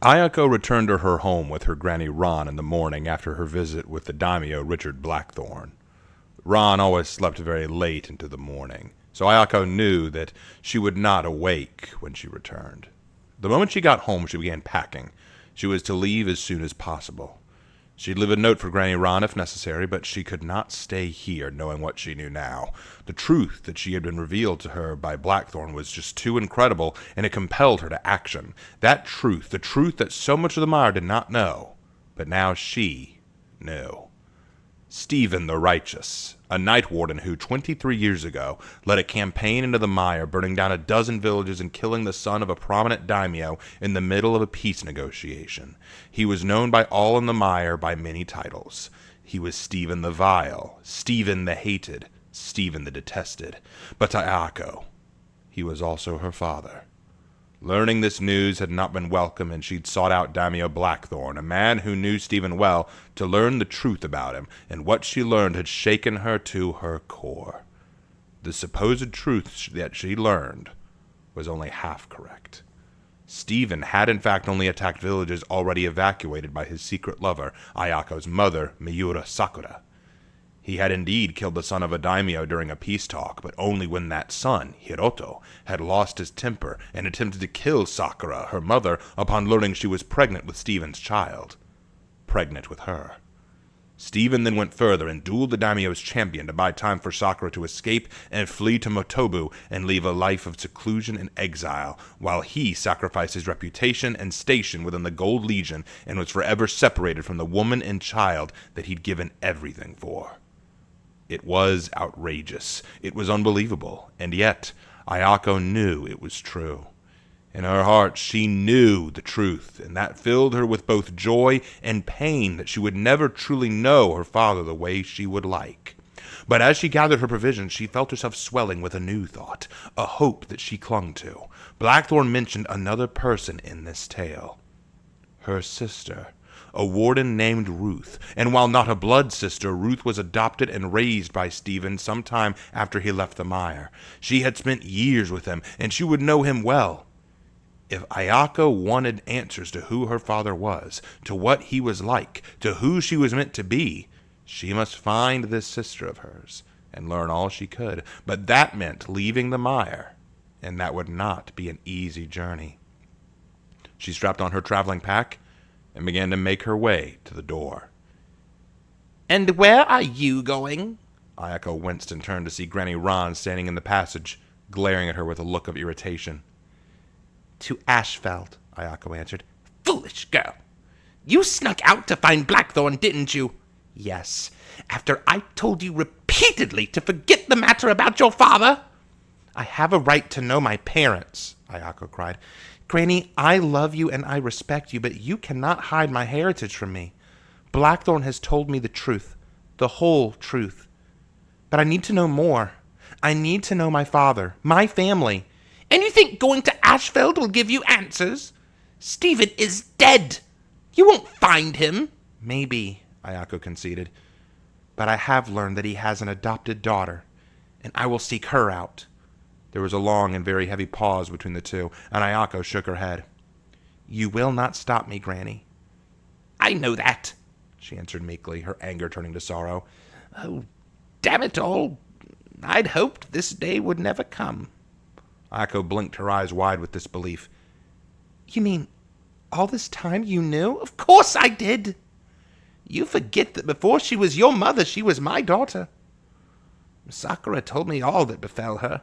Ayako returned to her home with her granny Ron in the morning after her visit with the daimyo Richard Blackthorne. Ron always slept very late into the morning, so Ayako knew that she would not awake when she returned. The moment she got home, she began packing. She was to leave as soon as possible. She'd leave a note for Granny Ron if necessary, but she could not stay here knowing what she knew now. The truth that she had been revealed to her by Blackthorne was just too incredible, and it compelled her to action. That truth, the truth that so much of the mire did not know, but now she knew. Stephen the Righteous, a night warden who 23 years ago led a campaign into the mire, burning down a dozen villages and killing the son of a prominent daimyo in the middle of a peace negotiation. He was known by all in the mire by many titles. He was Stephen the Vile, Stephen the Hated, Stephen the Detested. But to Ayako, he was also her father. Learning this news had not been welcome, and she'd sought out Daimyo Blackthorne, a man who knew Stephen well, to learn the truth about him, and what she learned had shaken her to her core. The supposed truth that she learned was only half correct. Stephen had in fact only attacked villages already evacuated by his secret lover, Ayako's mother, Miura Sakura. He had indeed killed the son of a daimyo during a peace talk, but only when that son, Hiroto, had lost his temper and attempted to kill Sakura, her mother, upon learning she was pregnant with Stephen's child. Pregnant with her. Stephen then went further and dueled the daimyo's champion to buy time for Sakura to escape and flee to Motobu and leave a life of seclusion and exile, while he sacrificed his reputation and station within the Gold Legion and was forever separated from the woman and child that he'd given everything for. It was outrageous. It was unbelievable. And yet, Ayako knew it was true. In her heart, she knew the truth, and that filled her with both joy and pain that she would never truly know her father the way she would like. But as she gathered her provisions, she felt herself swelling with a new thought, a hope that she clung to. Blackthorne mentioned another person in this tale. Her sister. A warden named Ruth, and while not a blood sister, Ruth was adopted and raised by Stephen some time after he left the mire. She had spent years with him, and she would know him well. If Ayako wanted answers to who her father was, to what he was like, to who she was meant to be, she must find this sister of hers and learn all she could. But that meant leaving the mire, and that would not be an easy journey. She strapped on her traveling pack and began to make her way to the door. "And where are you going?" Ayako winced and turned to see Granny Ron standing in the passage, glaring at her with a look of irritation. "To Ashfeld," Ayako answered. "Foolish girl! You snuck out to find Blackthorne, didn't you?" "Yes, after I told you repeatedly to forget the matter about your father." "I have a right to know my parents," Ayako cried. "Granny, I love you and I respect you, but you cannot hide my heritage from me. Blackthorne has told me the truth, the whole truth. But I need to know more. I need to know my father, my family." "And you think going to Ashfeld will give you answers? Stephen is dead. You won't find him." "Maybe," Ayako conceded. "But I have learned that he has an adopted daughter, and I will seek her out." There was a long and very heavy pause between the two, and Ayako shook her head. "You will not stop me, Granny." "I know that," she answered meekly, her anger turning to sorrow. "Oh, damn it all. I'd hoped this day would never come." Ayako blinked, her eyes wide with disbelief. "You mean all this time you knew?" "Of course I did. You forget that before she was your mother, she was my daughter. Sakura told me all that befell her."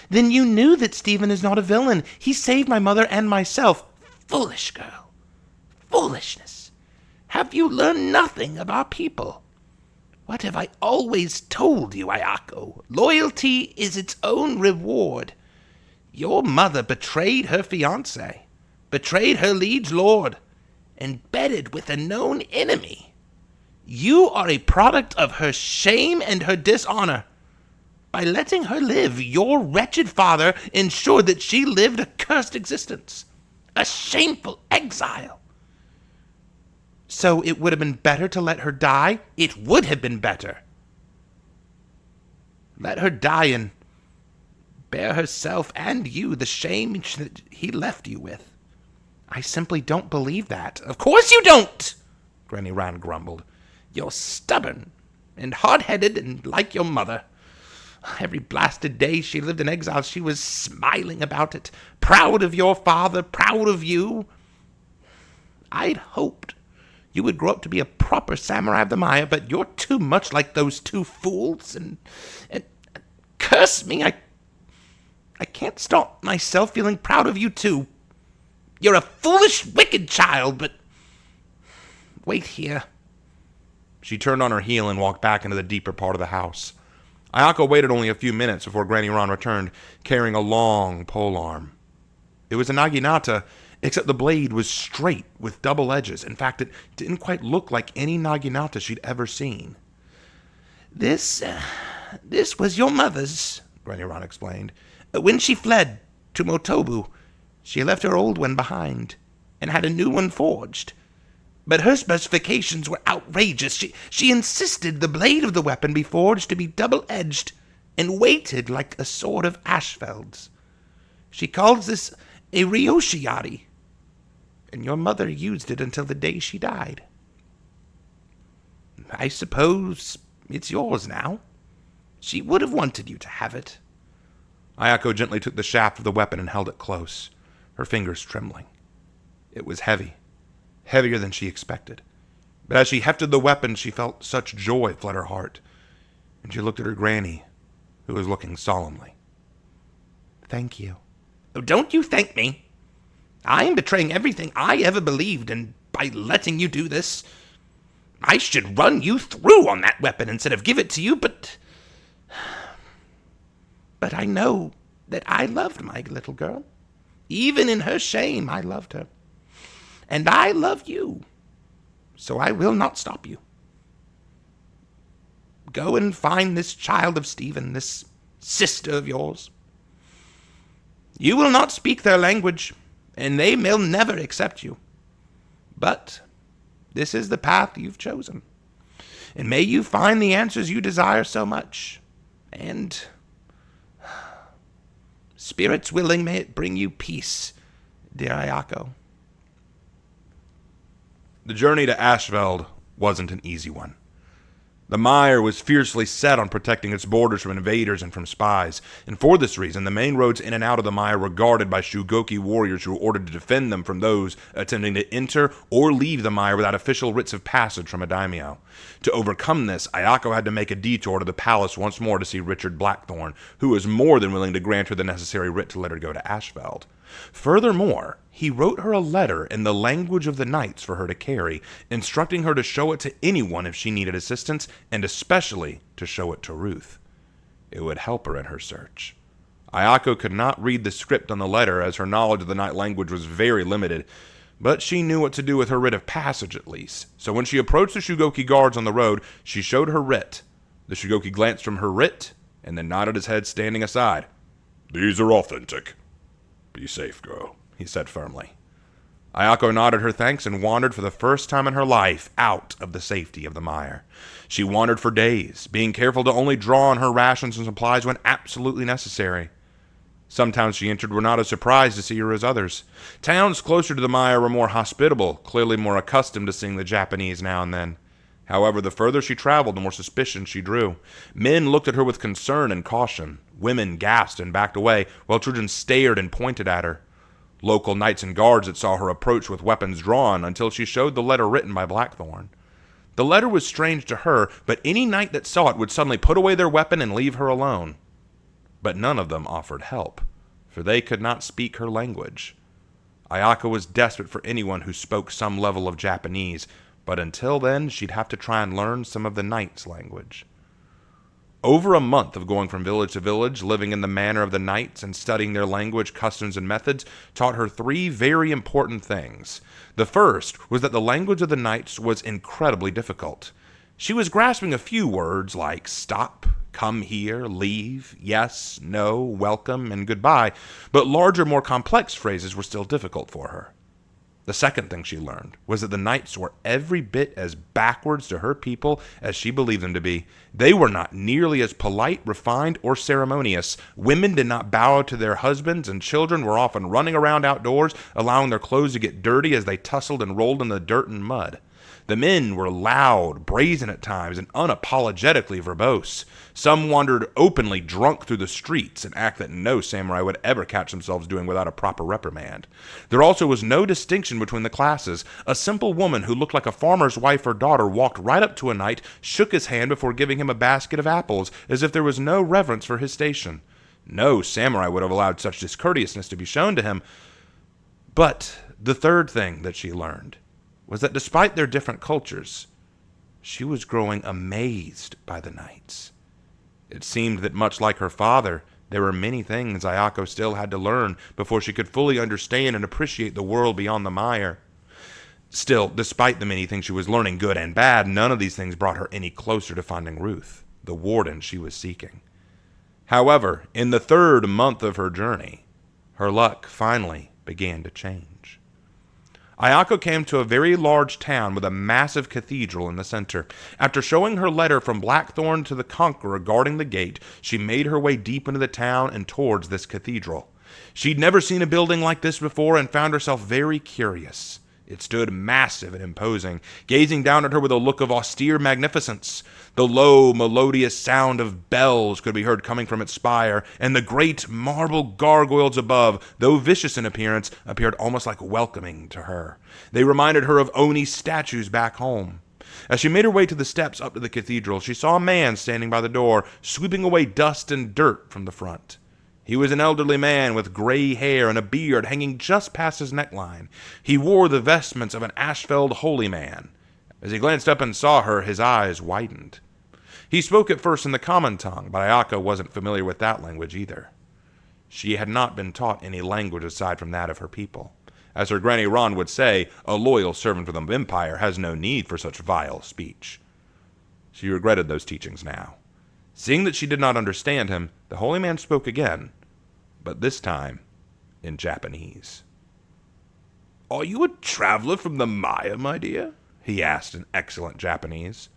"Then you knew that Stephen is not a villain. He saved my mother and myself." "Foolish girl. Foolishness. Have you learned nothing of our people? What have I always told you, Ayako? Loyalty is its own reward. Your mother betrayed her fiancé, betrayed her liege lord, and bedded with a known enemy. You are a product of her shame and her dishonor. By letting her live, your wretched father ensured that she lived a cursed existence, a shameful exile." "So it would have been better to let her die?" "It would have been better. Let her die and bear herself and you the shame that he left you with. I simply don't believe that. Of course you don't, Granny Ran grumbled. You're stubborn and hard-headed and like your mother. Every blasted day she lived in exile, she was smiling about it, proud of your father, proud of you. I'd hoped you would grow up to be a proper samurai of the Maya, but you're too much like those two fools, and curse me, I can't stop myself feeling proud of you too. You're a foolish, wicked child, but wait here. She turned on her heel and walked back into the deeper part of the house. Ayako waited only a few minutes before Granny Ron returned, carrying a long polearm. It was a naginata, except the blade was straight with double edges. In fact, it didn't quite look like any naginata she'd ever seen. This was your mother's, Granny Ron explained. When she fled to Motobu, she left her old one behind and had a new one forged. But her specifications were outrageous. She insisted the blade of the weapon be forged to be double-edged and weighted like a sword of Ashfeld's. She calls this a Ryoshi-yari, and your mother used it until the day she died. I suppose it's yours now. She would have wanted you to have it. Ayako gently took the shaft of the weapon and held it close, her fingers trembling. It was heavy. Heavier than she expected. But as she hefted the weapon, she felt such joy flood her heart, and she looked at her granny, who was looking solemnly. Thank you. Oh, don't you thank me. I am betraying everything I ever believed, and by letting you do this, I should run you through on that weapon instead of give it to you, but I know that I loved my little girl. Even in her shame, I loved her. And I love you, so I will not stop you. Go and find this child of Stephen, this sister of yours. You will not speak their language, and they will never accept you. But this is the path you've chosen, and may you find the answers you desire so much, and, spirits willing, may it bring you peace, dear Ayako. The journey to Ashfeld wasn't an easy one. The Mire was fiercely set on protecting its borders from invaders and from spies, and for this reason the main roads in and out of the Mire were guarded by Shugoki warriors who were ordered to defend them from those attempting to enter or leave the Mire without official writs of passage from a daimyo. To overcome this, Ayako had to make a detour to the palace once more to see Richard Blackthorne, who was more than willing to grant her the necessary writ to let her go to Ashfeld. Furthermore, he wrote her a letter in the language of the knights for her to carry, instructing her to show it to anyone if she needed assistance, and especially to show it to Ruth. It would help her in her search. Ayako could not read the script on the letter, as her knowledge of the knight language was very limited, but she knew what to do with her writ of passage at least. So when she approached the Shugoki guards on the road, she showed her writ. The Shugoki glanced from her writ, and then nodded his head, standing aside. "These are authentic. Be safe, girl," he said firmly. Ayako nodded her thanks and wandered for the first time in her life out of the safety of the Mire. She wandered for days, being careful to only draw on her rations and supplies when absolutely necessary. Some towns she entered were not as surprised to see her as others. Towns closer to the Mire were more hospitable, clearly more accustomed to seeing the Japanese now and then. However, the further she traveled, the more suspicion she drew. Men looked at her with concern and caution. Women gasped and backed away, while children stared and pointed at her. Local knights and guards that saw her approach with weapons drawn until she showed the letter written by Blackthorne. The letter was strange to her, but any knight that saw it would suddenly put away their weapon and leave her alone. But none of them offered help, for they could not speak her language. Ayako was desperate for anyone who spoke some level of Japanese, but until then, she'd have to try and learn some of the knights' language. Over a month of going from village to village, living in the manner of the knights, and studying their language, customs, and methods, taught her three very important things. The first was that the language of the knights was incredibly difficult. She was grasping a few words like stop, come here, leave, yes, no, welcome, and goodbye, but larger, more complex phrases were still difficult for her. The second thing she learned was that the knights were every bit as backwards to her people as she believed them to be. They were not nearly as polite, refined, or ceremonious. Women did not bow to their husbands, and children were often running around outdoors, allowing their clothes to get dirty as they tussled and rolled in the dirt and mud. The men were loud, brazen at times, and unapologetically verbose. Some wandered openly drunk through the streets, an act that no samurai would ever catch themselves doing without a proper reprimand. There also was no distinction between the classes. A simple woman who looked like a farmer's wife or daughter walked right up to a knight, shook his hand before giving him a basket of apples, as if there was no reverence for his station. No samurai would have allowed such discourteousness to be shown to him. But the third thing that she learned was that despite their different cultures, she was growing amazed by the knights. It seemed that much like her father, there were many things Ayako still had to learn before she could fully understand and appreciate the world beyond the mire. Still, despite the many things she was learning, good and bad, none of these things brought her any closer to finding Ruth, the warden she was seeking. However, in the third month of her journey, her luck finally began to change. Ayako came to a very large town with a massive cathedral in the center. After showing her letter from Blackthorn to the Conqueror guarding the gate, she made her way deep into the town and towards this cathedral. She'd never seen a building like this before and found herself very curious. It stood massive and imposing, gazing down at her with a look of austere magnificence. The low, melodious sound of bells could be heard coming from its spire, and the great marble gargoyles above, though vicious in appearance, appeared almost like welcoming to her. They reminded her of Oni statues back home. As she made her way to the steps up to the cathedral, she saw a man standing by the door, sweeping away dust and dirt from the front. He was an elderly man with gray hair and a beard hanging just past his neckline. He wore the vestments of an Ashfeld holy man. As he glanced up and saw her, his eyes widened. He spoke at first in the common tongue, but Ayako wasn't familiar with that language either. She had not been taught any language aside from that of her people. As her granny Ron would say, a loyal servant of the Empire has no need for such vile speech. She regretted those teachings now. Seeing that she did not understand him, the holy man spoke again, but this time in Japanese. "Are you a traveler from the Maya, my dear?" he asked in excellent Japanese.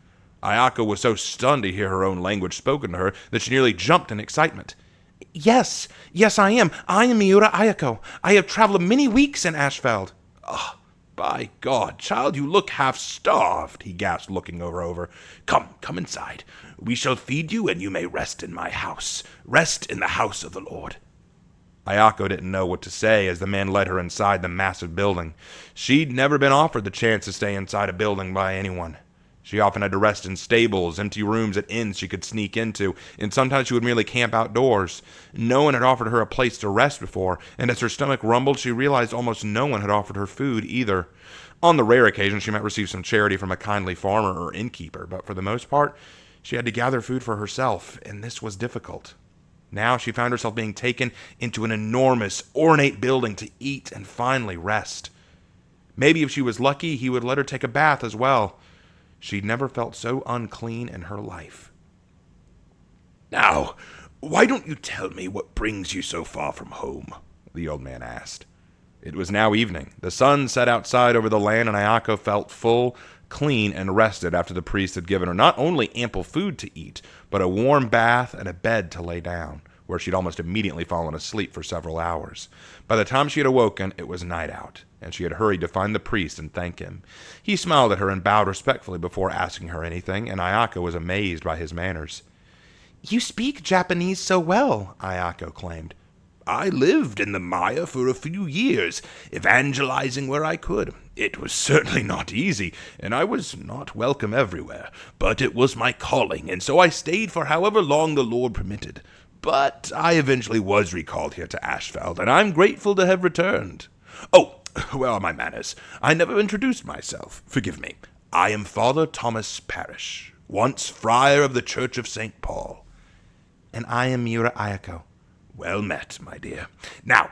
Ayako was so stunned to hear her own language spoken to her that she nearly jumped in excitement. Yes, I am. I am Miura Ayako. I have traveled many weeks in Ashfeld." "Ah, by God, child, you look half-starved," he gasped, looking her over. Come inside. We shall feed you, and you may rest in my house. Rest in the house of the Lord." Ayako didn't know what to say as the man led her inside the massive building. She'd never been offered the chance to stay inside a building by anyone. She often had to rest in stables, empty rooms at inns she could sneak into, and sometimes she would merely camp outdoors. No one had offered her a place to rest before, and as her stomach rumbled, she realized almost no one had offered her food either. On the rare occasion, she might receive some charity from a kindly farmer or innkeeper, but for the most part, she had to gather food for herself, and this was difficult. Now she found herself being taken into an enormous, ornate building to eat and finally rest. Maybe if she was lucky, he would let her take a bath as well. She'd never felt so unclean in her life. "Now, why don't you tell me what brings you so far from home?" the old man asked. It was now evening. The sun set outside over the land, and Ayako felt full, clean, and rested after the priest had given her not only ample food to eat, but a warm bath and a bed to lay down, where she'd almost immediately fallen asleep for several hours. By the time she had awoken, it was night out, and she had hurried to find the priest and thank him. He smiled at her and bowed respectfully before asking her anything, and Ayako was amazed by his manners. "You speak Japanese so well," Ayako claimed. "I lived in the Maya for a few years, evangelizing where I could. It was certainly not easy, and I was not welcome everywhere, but it was my calling, and so I stayed for however long the Lord permitted. But I eventually was recalled here to Ashfeld, and I'm grateful to have returned. Oh, where are my manners? I never introduced myself. Forgive me. I am Father Thomas Parrish, once friar of the Church of St. Paul." "And I am Miura Ayako." "Well met, my dear. Now,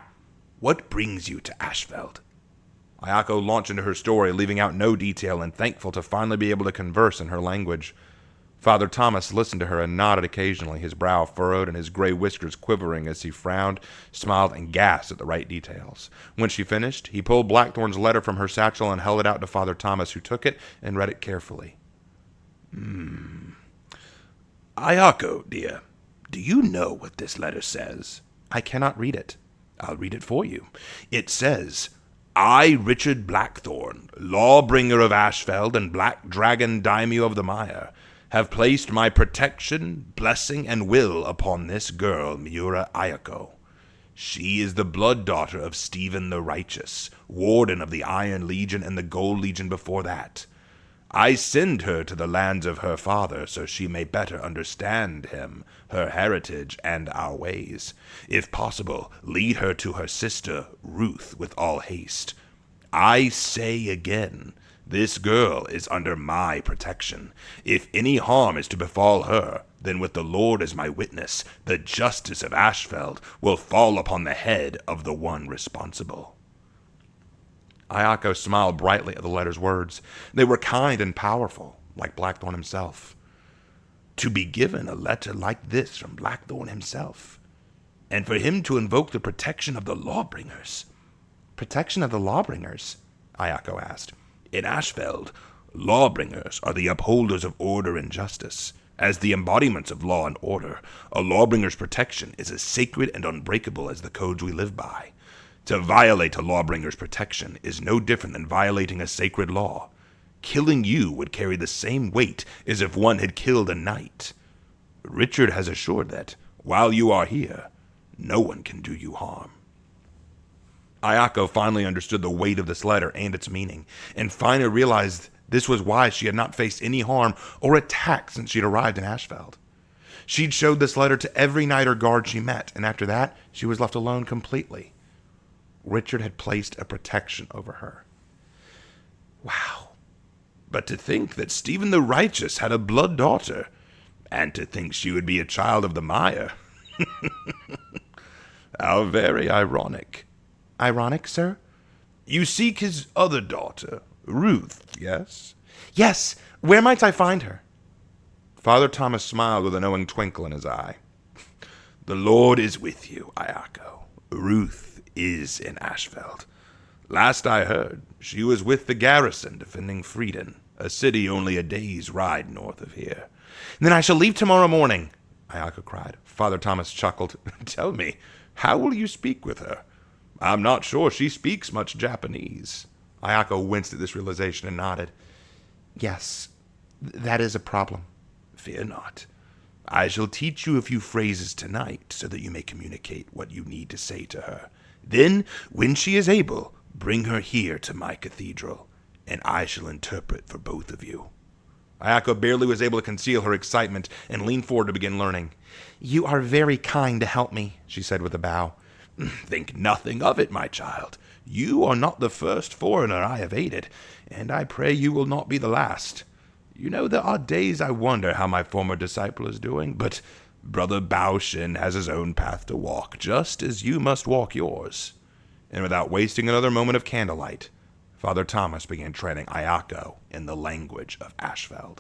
what brings you to Ashfeld?" Ayako launched into her story, leaving out no detail and thankful to finally be able to converse in her language. Father Thomas listened to her and nodded occasionally, his brow furrowed and his gray whiskers quivering as he frowned, smiled, and gasped at the right details. When she finished, he pulled Blackthorn's letter from her satchel and held it out to Father Thomas, who took it and read it carefully. Ayako, dear, do you know what this letter says? I cannot read it. I'll read it for you. It says, I, Richard Blackthorn, lawbringer of Ashfeld and Black Dragon Daimyo of the Mire, have placed my protection, blessing, and will upon this girl, Miura Ayako. She is the blood daughter of Stephen the Righteous, warden of the Iron Legion and the Gold Legion before that. I send her to the lands of her father so she may better understand him, her heritage, and our ways. If possible, lead her to her sister, Ruth, with all haste. I say again, this girl is under my protection. If any harm is to befall her, then with the Lord as my witness, the justice of Ashfeld will fall upon the head of the one responsible. Ayako smiled brightly at the letter's words. They were kind and powerful, like Blackthorn himself. To be given a letter like this from Blackthorn himself, and for him to invoke the protection of the lawbringers. Protection of the lawbringers? Ayako asked. In Ashfeld, lawbringers are the upholders of order and justice. As the embodiments of law and order, a lawbringer's protection is as sacred and unbreakable as the codes we live by. To violate a lawbringer's protection is no different than violating a sacred law. Killing you would carry the same weight as if one had killed a knight. Richard has assured that, while you are here, no one can do you harm. Ayako finally understood the weight of this letter and its meaning, and finally realized this was why she had not faced any harm or attack since she'd arrived in Ashfeld. She'd showed this letter to every knight or guard she met, and after that, she was left alone completely. Richard had placed a protection over her. Wow. But to think that Stephen the Righteous had a blood daughter, and to think she would be a child of the Mire. How very ironic. Ironic, sir? You seek his other daughter, Ruth, yes? Yes. Where might I find her? Father Thomas smiled with a knowing twinkle in his eye. The Lord is with you, Ayako. Ruth is in Ashfeld. Last I heard, she was with the garrison defending Frieden, a city only a day's ride north of here. Then I shall leave tomorrow morning, Ayako cried. Father Thomas chuckled. Tell me, how will you speak with her? I'm not sure she speaks much Japanese. Ayako winced at this realization and nodded. Yes, that is a problem. Fear not. I shall teach you a few phrases tonight so that you may communicate what you need to say to her. Then, when she is able, bring her here to my cathedral, and I shall interpret for both of you. Ayako barely was able to conceal her excitement and leaned forward to begin learning. You are very kind to help me, she said with a bow. Think nothing of it, my child. You are not the first foreigner I have aided, and I pray you will not be the last. You know, there are days I wonder how my former disciple is doing, but Brother Baoshin has his own path to walk, just as you must walk yours. And without wasting another moment of candlelight, Father Thomas began training Ayako in the language of Ashfeld.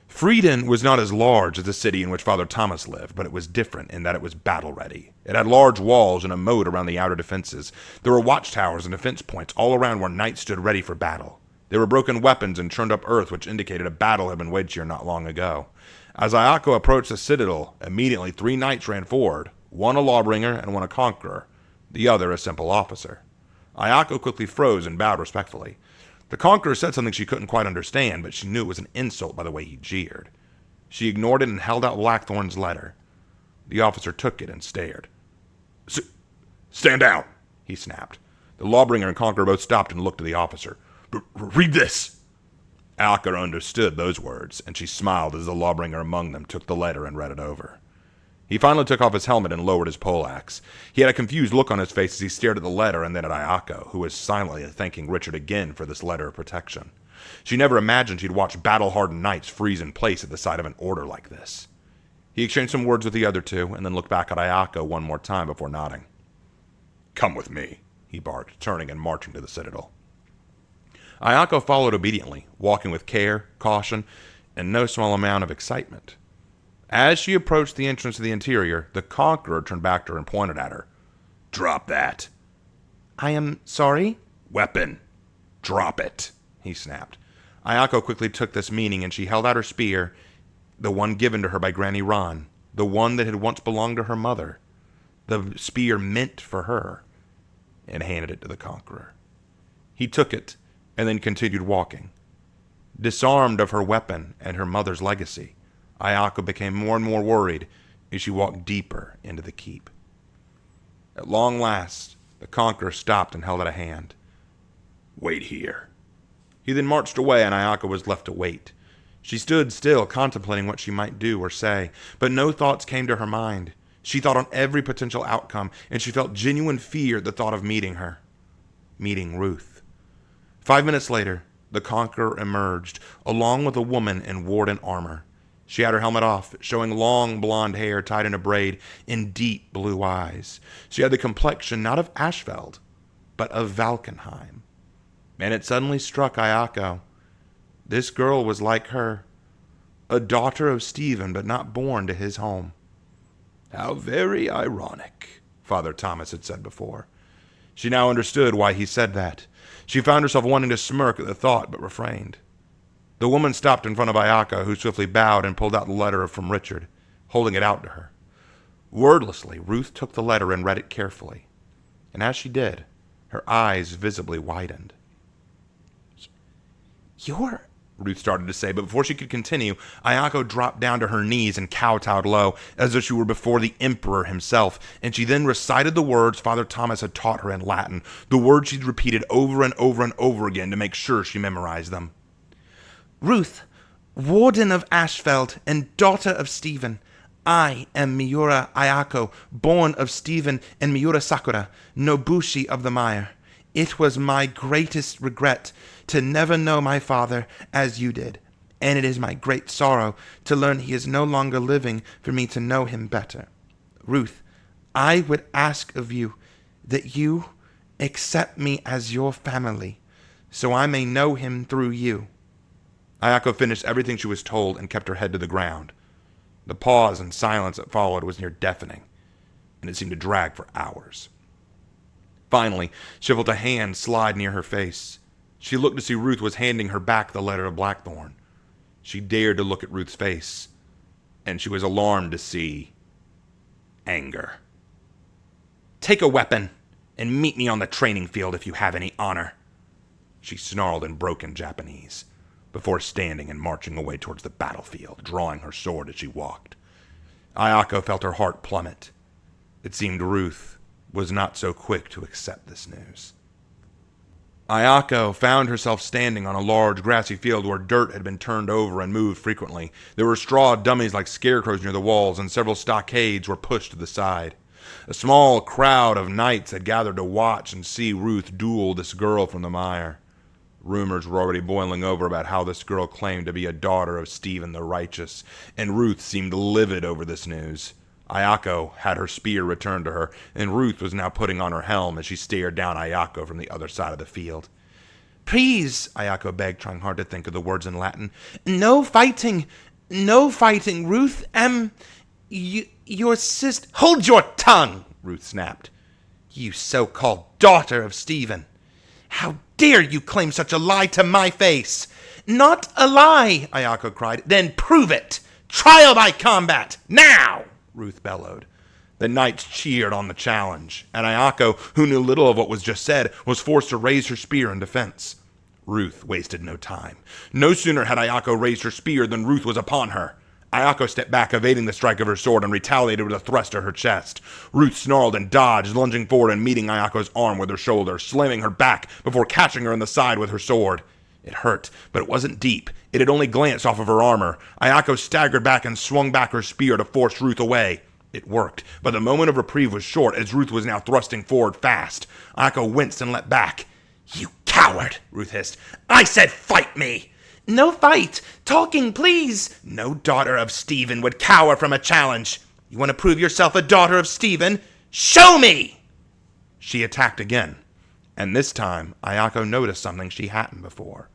Frieden was not as large as the city in which Father Thomas lived, but it was different in that it was battle-ready. It had large walls and a moat around the outer defenses. There were watchtowers and defense points all around where knights stood ready for battle. There were broken weapons and churned-up earth, which indicated a battle had been waged here not long ago. As Ayako approached the citadel, immediately 3 knights ran forward, one a lawbringer and one a conqueror, the other a simple officer. Ayako quickly froze and bowed respectfully. The conqueror said something she couldn't quite understand, but she knew it was an insult by the way he jeered. She ignored it and held out Blackthorn's letter. The officer took it and stared. Stand down, he snapped. The lawbringer and conqueror both stopped and looked at the officer. Read this. Ayako understood those words, and she smiled as the lawbringer among them took the letter and read it over. He finally took off his helmet and lowered his poleaxe. He had a confused look on his face as he stared at the letter and then at Ayako, who was silently thanking Richard again for this letter of protection. She never imagined she'd watch battle-hardened knights freeze in place at the sight of an order like this. He exchanged some words with the other two, and then looked back at Ayako one more time before nodding. Come with me, he barked, turning and marching to the citadel. Ayako followed obediently, walking with care, caution, and no small amount of excitement. As she approached the entrance to the interior, the conqueror turned back to her and pointed at her. "Drop that." I am sorry? "Weapon. Drop it," he snapped. Ayako quickly took this meaning, and she held out her spear, the one given to her by Granny Ron, the one that had once belonged to her mother, the spear meant for her, and handed it to the conqueror. He took it, and then continued walking. Disarmed of her weapon and her mother's legacy, Ayako became more and more worried as she walked deeper into the keep. At long last, the conqueror stopped and held out a hand. "Wait here." He then marched away, and Ayako was left to wait. She stood still, contemplating what she might do or say, but no thoughts came to her mind. She thought on every potential outcome, and she felt genuine fear at the thought of meeting her. Meeting Ruth. 5 minutes later, the conqueror emerged, along with a woman in Warden armor. She had her helmet off, showing long blonde hair tied in a braid and deep blue eyes. She had the complexion not of Ashfeld, but of Valkenheim. And it suddenly struck Ayako. This girl was like her, a daughter of Stephen, but not born to his home. "How very ironic," Father Thomas had said before. She now understood why he said that. She found herself wanting to smirk at the thought, but refrained. The woman stopped in front of Ayako, who swiftly bowed and pulled out the letter from Richard, holding it out to her. Wordlessly, Ruth took the letter and read it carefully. And as she did, her eyes visibly widened. "You're..." Ruth started to say, but before she could continue, Ayako dropped down to her knees and kowtowed low, as if she were before the emperor himself, and she then recited the words Father Thomas had taught her in Latin, the words she'd repeated over and over and over again to make sure she memorized them. "Ruth, warden of Ashfeld and daughter of Stephen, I am Miura Ayako, born of Stephen and Miura Sakura, Nobushi of the Mire. It was my greatest regret to never know my father as you did, and it is my great sorrow to learn he is no longer living for me to know him better. Ruth, I would ask of you that you accept me as your family, so I may know him through you." Ayako finished everything she was told and kept her head to the ground. The pause and silence that followed was near deafening, and it seemed to drag for hours. Finally, she felt a hand slide near her face. She looked to see Ruth was handing her back the letter of Blackthorn. She dared to look at Ruth's face, and she was alarmed to see anger. "Take a weapon and meet me on the training field if you have any honor," she snarled in broken Japanese, before standing and marching away towards the battlefield, drawing her sword as she walked. Ayako felt her heart plummet. It seemed Ruth was not so quick to accept this news. Ayako found herself standing on a large grassy field where dirt had been turned over and moved frequently. There were straw dummies like scarecrows near the walls, and several stockades were pushed to the side. A small crowd of knights had gathered to watch and see Ruth duel this girl from the mire. Rumors were already boiling over about how this girl claimed to be a daughter of Stephen the Righteous, and Ruth seemed livid over this news. Ayako had her spear returned to her, and Ruth was now putting on her helm as she stared down Ayako from the other side of the field. "Please," Ayako begged, trying hard to think of the words in Latin. No fighting, Ruth. Your sister..." "Hold your tongue," Ruth snapped. "You so-called daughter of Stephen. How dare you claim such a lie to my face?" "Not a lie," Ayako cried. "Then prove it. Trial by combat, now!" Ruth bellowed. The knights cheered on the challenge, and Ayako, who knew little of what was just said, was forced to raise her spear in defense. Ruth wasted no time. No sooner had Ayako raised her spear than Ruth was upon her. Ayako stepped back, evading the strike of her sword, and retaliated with a thrust to her chest. Ruth snarled and dodged, lunging forward and meeting Ayako's arm with her shoulder, slamming her back before catching her in the side with her sword. It hurt, but it wasn't deep. It had only glanced off of her armor. Ayako staggered back and swung back her spear to force Ruth away. It worked, but the moment of reprieve was short as Ruth was now thrusting forward fast. Ayako winced and leapt back. "You coward," Ruth hissed. "I said fight me!" "No fight! Talking, please!" "No daughter of Stephen would cower from a challenge. You want to prove yourself a daughter of Stephen? Show me!" She attacked again, And this time, Ayako noticed something she hadn't before.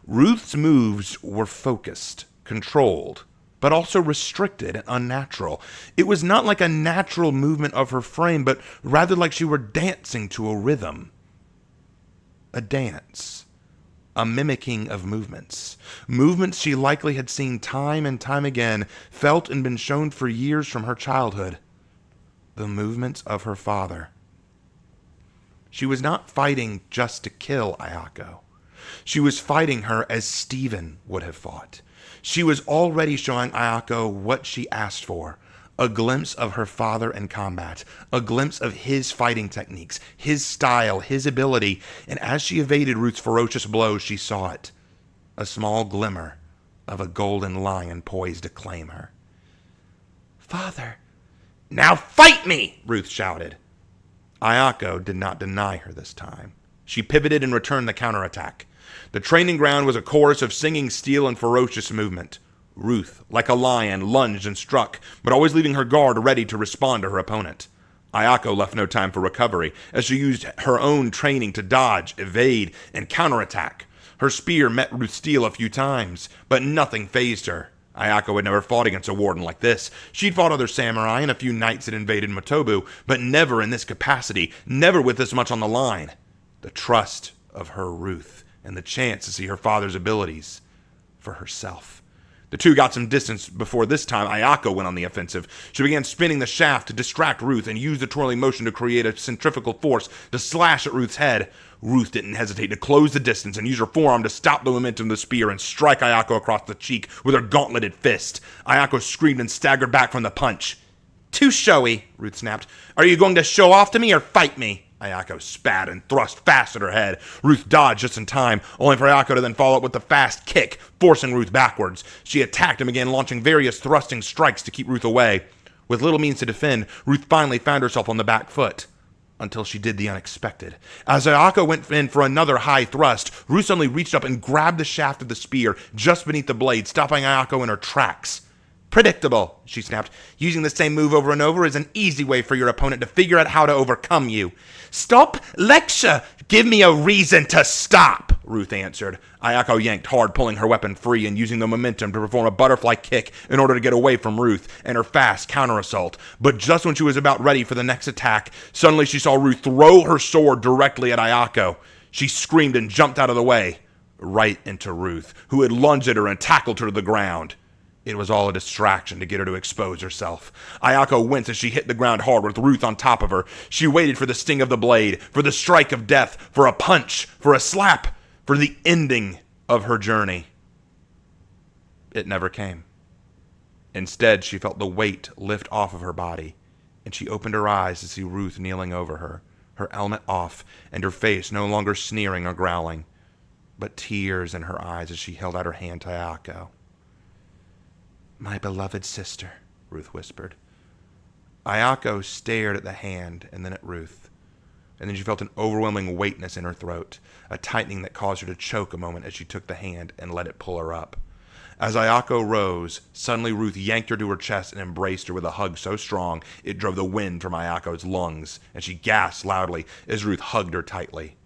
Ruth's moves were focused, controlled, but also restricted and unnatural. It was not like a natural movement of her frame, but rather like she were dancing to a rhythm. A dance. A mimicking of movements. Movements she likely had seen time and time again, felt and been shown for years from her childhood. The movements of her father. She was not fighting just to kill Ayako. She was fighting her as Stephen would have fought. She was already showing Ayako what she asked for. A glimpse of her father in combat. A glimpse of his fighting techniques, his style, his ability. And as she evaded Ruth's ferocious blows, she saw it. A small glimmer of a golden lion poised to claim her. "Father." "Now fight me!" Ruth shouted. Ayako did not deny her this time. She pivoted and returned the counterattack. The training ground was a chorus of singing steel and ferocious movement. Ruth, like a lion, lunged and struck, but always leaving her guard ready to respond to her opponent. Ayako left no time for recovery, as she used her own training to dodge, evade, and counterattack. Her spear met Ruth's steel a few times, but nothing fazed her. Ayako had never fought against a warden like this. She'd fought other samurai and a few knights that invaded Motobu, but never in this capacity, never with this much on the line. The trust of her Ruth, and the chance to see her father's abilities for herself. The two got some distance before this time Ayako went on the offensive. She began spinning the shaft to distract Ruth and used the twirling motion to create a centrifugal force to slash at Ruth's head. Ruth didn't hesitate to close the distance and use her forearm to stop the momentum of the spear and strike Ayako across the cheek with her gauntleted fist. Ayako screamed and staggered back from the punch. "Too showy," Ruth snapped. "Are you going to show off to me or fight me?" Ayako spat and thrust fast at her head. Ruth dodged just in time, only for Ayako to then follow up with a fast kick, forcing Ruth backwards. She attacked and began launching various thrusting strikes to keep Ruth away. With little means to defend, Ruth finally found herself on the back foot. Until she did the unexpected. As Ayako went in for another high thrust, Ruth suddenly reached up and grabbed the shaft of the spear just beneath the blade, stopping Ayako in her tracks. "Predictable," she snapped. "Using the same move over and over is an easy way for your opponent to figure out how to overcome you." "Stop lecture! Give me a reason to stop," Ruth answered. Ayako yanked hard, pulling her weapon free and using the momentum to perform a butterfly kick in order to get away from Ruth and her fast counter-assault. But just when she was about ready for the next attack, suddenly she saw Ruth throw her sword directly at Ayako. She screamed and jumped out of the way, right into Ruth, who had lunged at her and tackled her to the ground. It was all a distraction to get her to expose herself. Ayako winced as she hit the ground hard with Ruth on top of her. She waited for the sting of the blade, for the strike of death, for a punch, for a slap, for the ending of her journey. It never came. Instead, she felt the weight lift off of her body, and she opened her eyes to see Ruth kneeling over her, her helmet off, and her face no longer sneering or growling, but tears in her eyes as she held out her hand to Ayako. "My beloved sister," Ruth whispered. Ayako stared at the hand and then at Ruth, and then she felt an overwhelming weightness in her throat, a tightening that caused her to choke a moment as she took the hand and let it pull her up. As Ayako rose, suddenly Ruth yanked her to her chest and embraced her with a hug so strong it drove the wind from Ayako's lungs, and she gasped loudly as Ruth hugged her tightly.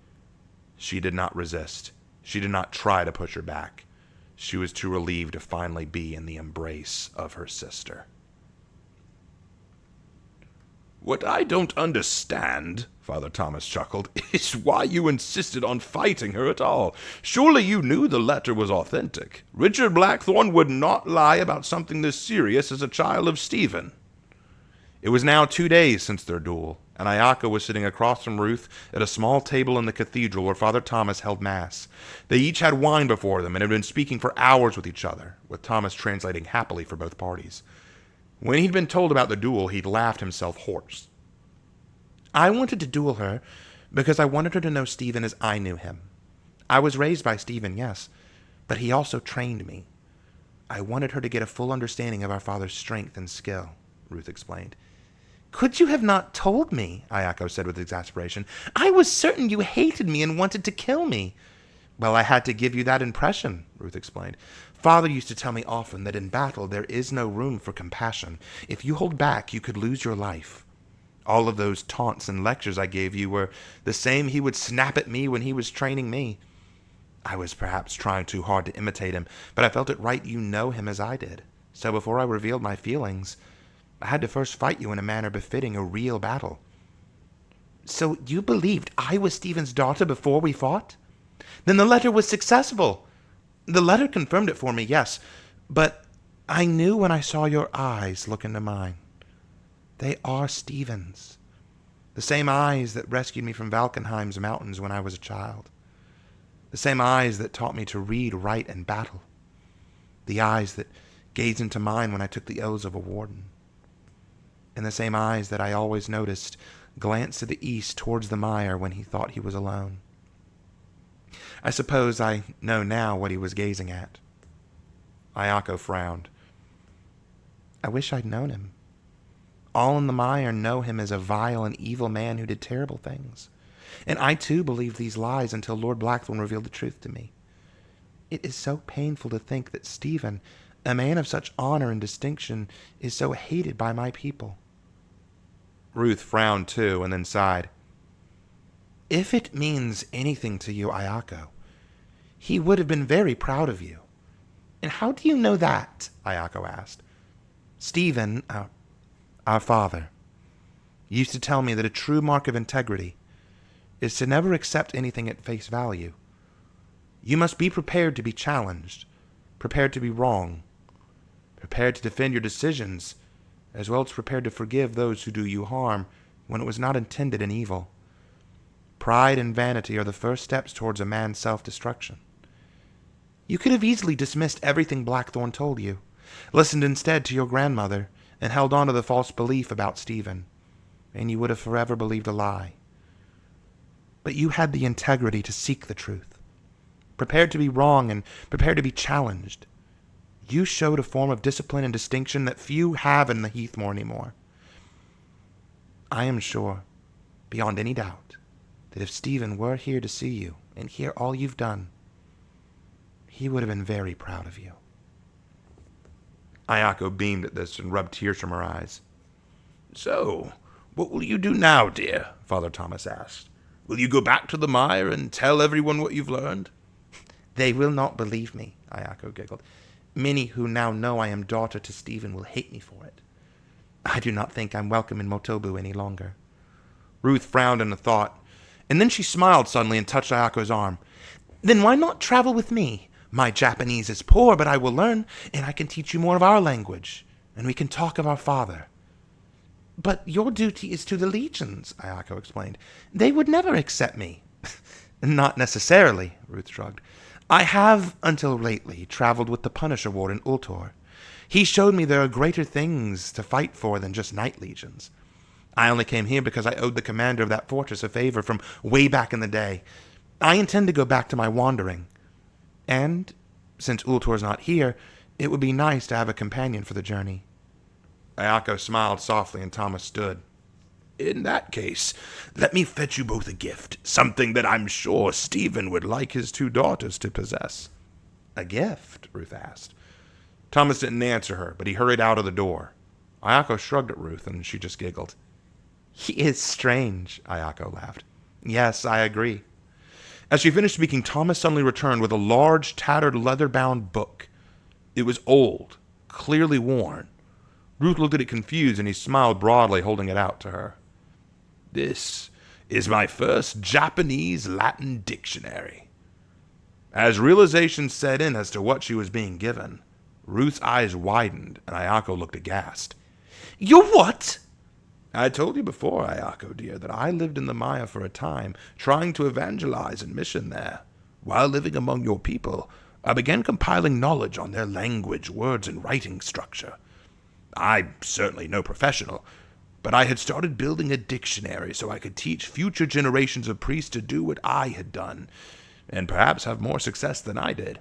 She did not resist. She did not try to push her back. She was too relieved to finally be in the embrace of her sister. "What I don't understand," Father Thomas chuckled, "is why you insisted on fighting her at all. Surely you knew the letter was authentic. Richard Blackthorne would not lie about something this serious as a child of Stephen." It was now 2 days since their duel, and Ayako was sitting across from Ruth at a small table in the cathedral where Father Thomas held Mass. They each had wine before them and had been speaking for hours with each other, with Thomas translating happily for both parties. When he'd been told about the duel, he'd laughed himself hoarse. "I wanted to duel her because I wanted her to know Stephen as I knew him. I was raised by Stephen, yes, but he also trained me. I wanted her to get a full understanding of our father's strength and skill," Ruth explained. "Could you have not told me?" Ayako said with exasperation. "I was certain you hated me and wanted to kill me." "Well, I had to give you that impression," Ruth explained. "Father used to tell me often that in battle there is no room for compassion. If you hold back, you could lose your life. All of those taunts and lectures I gave you were the same he would snap at me when he was training me. I was perhaps trying too hard to imitate him, but I felt it right you know him as I did. So before I revealed my feelings, I had to first fight you in a manner befitting a real battle. So you believed I was Stephen's daughter before we fought? Then the letter was successful. The letter confirmed it for me, yes, but I knew when I saw your eyes look into mine. They are Stephen's. The same eyes that rescued me from Valkenheim's mountains when I was a child. The same eyes that taught me to read, write, and battle. The eyes that gazed into mine when I took the oaths of a warden. And the same eyes that I always noticed glance to the east towards the mire when he thought he was alone. I suppose I know now what he was gazing at. Ayako frowned. I wish I'd known him. All in the mire know him as a vile and evil man who did terrible things. And I too believed these lies until Lord Blackthorn revealed the truth to me. It is so painful to think that Stephen, a man of such honor and distinction, is so hated by my people. Ruth frowned too, and then sighed. If it means anything to you, Ayako, he would have been very proud of you. And how do you know that? Ayako asked. Stephen, our father, used to tell me that a true mark of integrity is to never accept anything at face value. You must be prepared to be challenged, prepared to be wrong, prepared to defend your decisions, as well as prepared to forgive those who do you harm when it was not intended in evil. Pride and vanity are the first steps towards a man's self-destruction. You could have easily dismissed everything Blackthorn told you, listened instead to your grandmother, and held on to the false belief about Stephen, and you would have forever believed a lie. But you had the integrity to seek the truth, prepared to be wrong and prepared to be challenged. You showed a form of discipline and distinction that few have in the Heathmoor anymore. I am sure, beyond any doubt, that if Stephen were here to see you and hear all you've done, he would have been very proud of you. Ayako beamed at this and rubbed tears from her eyes. So, what will you do now, dear? Father Thomas asked. Will you go back to the mire and tell everyone what you've learned? They will not believe me, Ayako giggled. Many who now know I am daughter to Stephen will hate me for it. I do not think I'm welcome in Motobu any longer. Ruth frowned in a thought, and then she smiled suddenly and touched Ayako's arm. Then why not travel with me? My Japanese is poor, but I will learn, and I can teach you more of our language, and we can talk of our father. But your duty is to the legions, Ayako explained. They would never accept me. Not necessarily, Ruth shrugged. I have, until lately, traveled with the Punisher Warden Ultor. He showed me there are greater things to fight for than just night legions. I only came here because I owed the commander of that fortress a favor from way back in the day. I intend to go back to my wandering. And, since Ultor's not here, it would be nice to have a companion for the journey. Ayako smiled softly and Thomas stood. In that case, let me fetch you both a gift, something that I'm sure Stephen would like his two daughters to possess. A gift? Ruth asked. Thomas didn't answer her, but he hurried out of the door. Ayako shrugged at Ruth, and she just giggled. He is strange, Ayako laughed. Yes, I agree. As she finished speaking, Thomas suddenly returned with a large, tattered, leather-bound book. It was old, clearly worn. Ruth looked at it confused, and he smiled broadly, holding it out to her. This is my first Japanese-Latin dictionary. As realization set in as to what she was being given, Ruth's eyes widened, and Ayako looked aghast. You what? I told you before, Ayako, dear, that I lived in the Maya for a time, trying to evangelize and mission there. While living among your people, I began compiling knowledge on their language, words, and writing structure. I'm certainly no professional, but I had started building a dictionary so I could teach future generations of priests to do what I had done, and perhaps have more success than I did.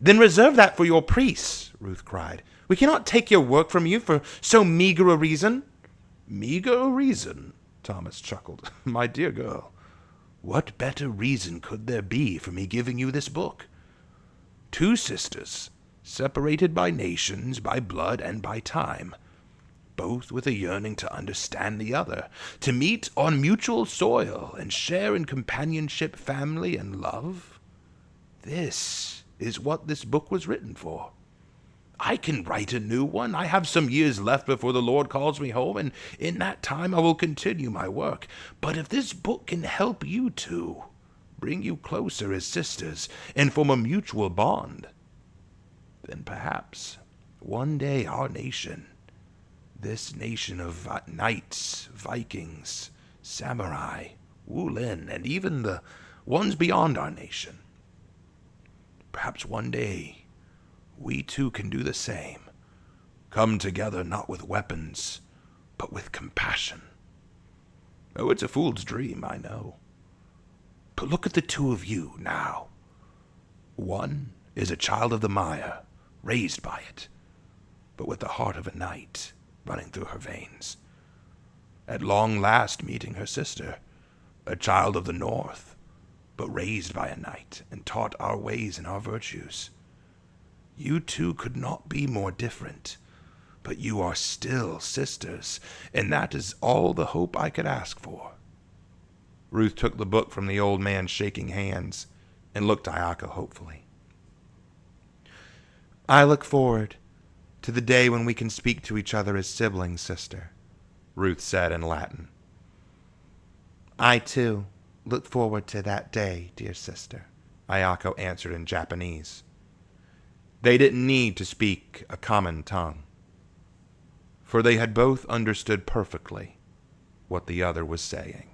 Then reserve that for your priests, Ruth cried. We cannot take your work from you for so meager a reason. Meager a reason? Thomas chuckled. My dear girl, what better reason could there be for me giving you this book? Two sisters, separated by nations, by blood, and by time, both with a yearning to understand the other, to meet on mutual soil and share in companionship, family, and love. This is what this book was written for. I can write a new one. I have some years left before the Lord calls me home, and in that time I will continue my work. But if this book can help you two, bring you closer as sisters, and form a mutual bond, then perhaps one day our nation, this nation of knights, Vikings, samurai, Wulin, and even the ones beyond our nation, perhaps one day we too can do the same. Come together not with weapons, but with compassion. Oh, it's a fool's dream, I know. But look at the two of you now. One is a child of the mire, raised by it, but with the heart of a knight running through her veins. At long last meeting her sister, a child of the north, but raised by a knight and taught our ways and our virtues. You two could not be more different, but you are still sisters, and that is all the hope I could ask for. Ruth took the book from the old man's shaking hands and looked at Ayako hopefully. I look forward to the day when we can speak to each other as siblings, sister, Ruth said in Latin. I, too, look forward to that day, dear sister, Ayako answered in Japanese. They didn't need to speak a common tongue, for they had both understood perfectly what the other was saying.